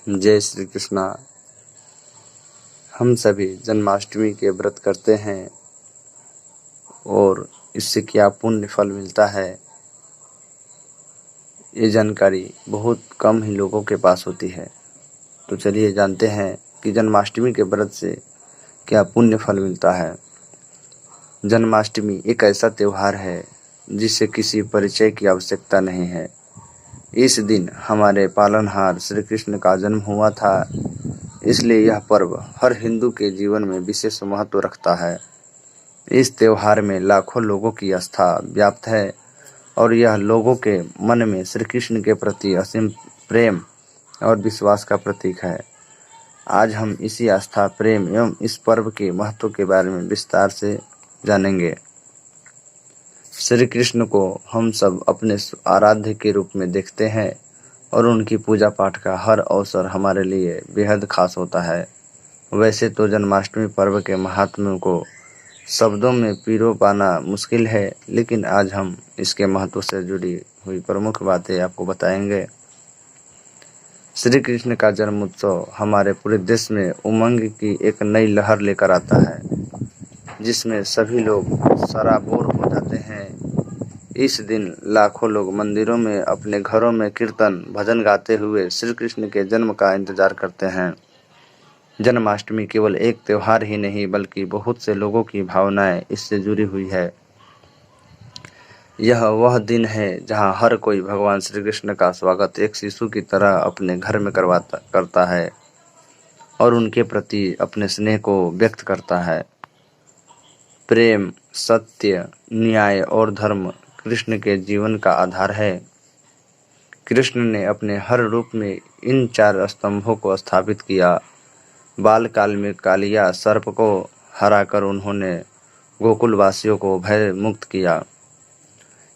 जय श्री कृष्णा। हम सभी जन्माष्टमी के व्रत करते हैं और इससे क्या पुण्य फल मिलता है, ये जानकारी बहुत कम ही लोगों के पास होती है। तो चलिए जानते हैं कि जन्माष्टमी के व्रत से क्या पुण्य फल मिलता है। जन्माष्टमी एक ऐसा त्यौहार है जिसे किसी परिचय की आवश्यकता नहीं है। इस दिन हमारे पालनहार श्री कृष्ण का जन्म हुआ था, इसलिए यह पर्व हर हिंदू के जीवन में विशेष महत्व रखता है। इस त्यौहार में लाखों लोगों की आस्था व्याप्त है और यह लोगों के मन में श्री कृष्ण के प्रति असीम प्रेम और विश्वास का प्रतीक है। आज हम इसी आस्था, प्रेम एवं इस पर्व के महत्व के बारे में विस्तार से जानेंगे। श्री कृष्ण को हम सब अपने आराध्य के रूप में देखते हैं और उनकी पूजा पाठ का हर अवसर हमारे लिए बेहद खास होता है। वैसे तो जन्माष्टमी पर्व के महात्म्य को शब्दों में पिरो पाना मुश्किल है, लेकिन आज हम इसके महत्व से जुड़ी हुई प्रमुख बातें आपको बताएंगे। श्री कृष्ण का जन्म उत्सव हमारे पूरे देश में उमंग की एक नई लहर लेकर आता है, जिसमें सभी लोग सराबोर हो जाते हैं। इस दिन लाखों लोग मंदिरों में, अपने घरों में कीर्तन भजन गाते हुए श्री कृष्ण के जन्म का इंतजार करते हैं। जन्माष्टमी केवल एक त्यौहार ही नहीं, बल्कि बहुत से लोगों की भावनाएं इससे जुड़ी हुई है। यह वह दिन है जहां हर कोई भगवान श्री कृष्ण का स्वागत एक शिशु की तरह अपने घर में करता है और उनके प्रति अपने स्नेह को व्यक्त करता है। प्रेम, सत्य, न्याय और धर्म कृष्ण के जीवन का आधार है। कृष्ण ने अपने हर रूप में इन 4 स्तंभों को स्थापित किया। बाल काल में कालिया सर्प को हराकर उन्होंने गोकुलवासियों को भय मुक्त किया।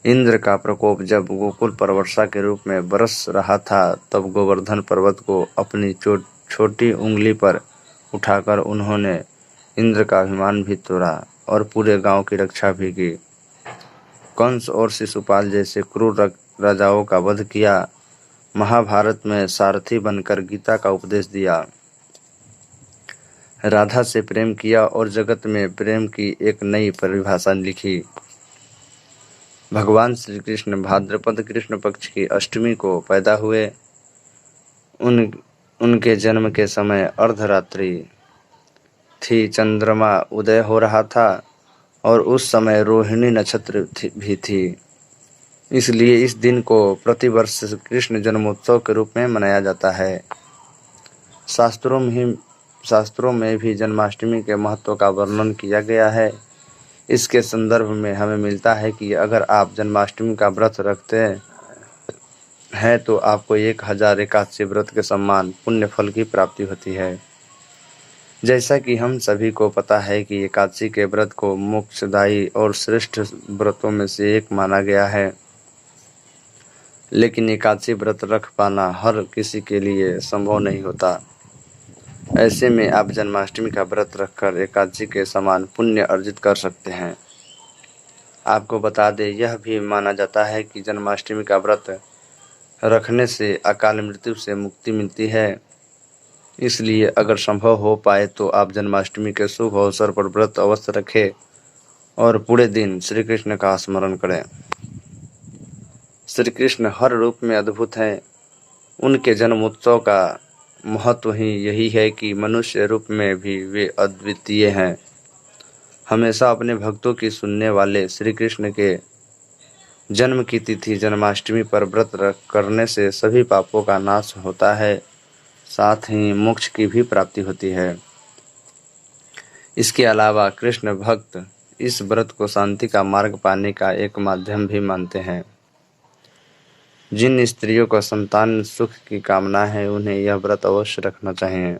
इंद्र का प्रकोप जब गोकुल पर वर्षा के रूप में बरस रहा था, तब गोवर्धन पर्वत को अपनी छोटी उंगली पर उठाकर उन्होंने इंद्र का अभिमान भी तोड़ा और पूरे गांव की रक्षा भी की। कंस और शिशुपाल जैसे क्रूर राजाओं का वध किया। महाभारत में सारथी बनकर गीता का उपदेश दिया। राधा से प्रेम किया और जगत में प्रेम की एक नई परिभाषा लिखी। भगवान श्री कृष्ण भाद्रपद कृष्ण पक्ष की अष्टमी को पैदा हुए। उनके जन्म के समय अर्धरात्रि थी, चंद्रमा उदय हो रहा था और उस समय रोहिणी नक्षत्र भी थी। इसलिए इस दिन को प्रतिवर्ष कृष्ण जन्मोत्सव के रूप में मनाया जाता है। शास्त्रों में भी जन्माष्टमी के महत्व का वर्णन किया गया है। इसके संदर्भ में हमें मिलता है कि अगर आप जन्माष्टमी का व्रत रखते हैं तो आपको 1000 एकादशी व्रत के समान पुण्य फल की प्राप्ति होती है। जैसा कि हम सभी को पता है कि एकादशी के व्रत को मोक्षदायी और श्रेष्ठ व्रतों में से एक माना गया है, लेकिन एकादशी व्रत रख पाना हर किसी के लिए संभव नहीं होता। ऐसे में आप जन्माष्टमी का व्रत रखकर एकादशी के समान पुण्य अर्जित कर सकते हैं। आपको बता दें, यह भी माना जाता है कि जन्माष्टमी का व्रत रखने से अकाल मृत्यु से मुक्ति मिलती है। इसलिए अगर संभव हो पाए तो आप जन्माष्टमी के शुभ अवसर पर व्रत अवश्य रखें और पूरे दिन श्री कृष्ण का स्मरण करें। श्री कृष्ण हर रूप में अद्भुत हैं। उनके जन्मोत्सव का महत्व ही यही है कि मनुष्य रूप में भी वे अद्वितीय हैं। हमेशा अपने भक्तों की सुनने वाले श्री कृष्ण के जन्म की तिथि जन्माष्टमी पर व्रत करने से सभी पापों का नाश होता है, साथ ही मोक्ष की भी प्राप्ति होती है। इसके अलावा कृष्ण भक्त इस व्रत को शांति का मार्ग पाने का एक माध्यम भी मानते हैं। जिन स्त्रियों को संतान सुख की कामना है, उन्हें यह व्रत अवश्य रखना चाहिए।